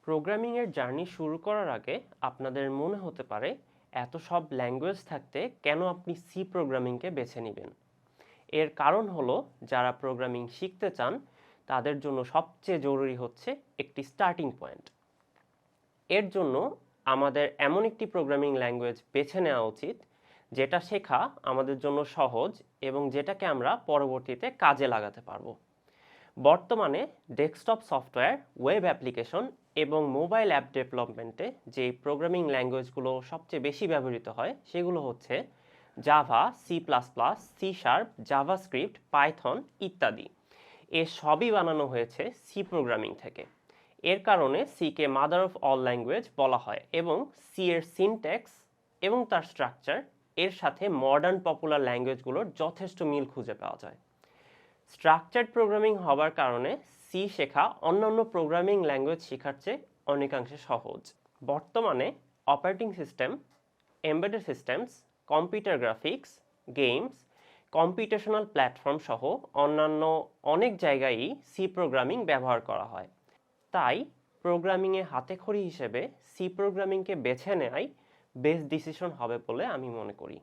প্রোগ্রামিংয়ের journey শুরু করার আগে আপনাদের মনে হতে পারে এত সব ল্যাঙ্গুয়েজ থাকতে কেন আপনি সি প্রোগ্রামিংকে বেছে নেবেন। এর কারণ হলো যারা প্রোগ্রামিং শিখতে চান তাদের জন্য সবচেয়ে জরুরি হচ্ছে একটি স্টার্টিং পয়েন্ট। এর জন্য আমাদের এমন একটি প্রোগ্রামিং ল্যাঙ্গুয়েজ বেছে নেওয়া উচিত যেটা শেখা আমাদের জন্য সহজ এবং যেটাকে আমরা পরবর্তীতে কাজে লাগাতে পারবো। বর্তমানে ডেস্কটপ সফটওয়্যার, ওয়েব অ্যাপ্লিকেশন এবং মোবাইল অ্যাপ ডেভেলপমেন্টে যে প্রোগ্রামিং ল্যাঙ্গুয়েজগুলো সবচেয়ে বেশি ব্যবহৃত হয় সেগুলো হচ্ছে Java, C++, C#, JavaScript, Python ইত্যাদি। এ সবই বানানো হয়েছে সি প্রোগ্রামিং থেকে। এর কারণে সিকে মাদার অফ অল ল্যাঙ্গুয়েজ বলা হয় এবং সি এর সিনট্যাক্স এবং তার স্ট্রাকচার এর সাথে মডার্ন পপুলার ল্যাঙ্গুয়েজগুলোর যথেষ্ট মিল খুঁজে পাওয়া যায়। স্ট্রাকচার্ড প্রোগ্রামিং হবার কারণে সি শেখা অন্যান্য প্রোগ্রামিং ল্যাঙ্গুয়েজ শেখার চেয়ে অনেকাংশে সহজ। বর্তমানে operating system, embedded systems, computer graphics, games, computational platform সহ অন্যান্য অনেক জায়গায়ই সি প্রোগ্রামিং ব্যবহার করা হয়। তাই প্রোগ্রামিংয়ে হাতেখড়ি হিসেবে সি প্রোগ্রামিংকে বেছে নেওয়াই বেস্ট ডিসিশন হবে বলে আমি মনে করি।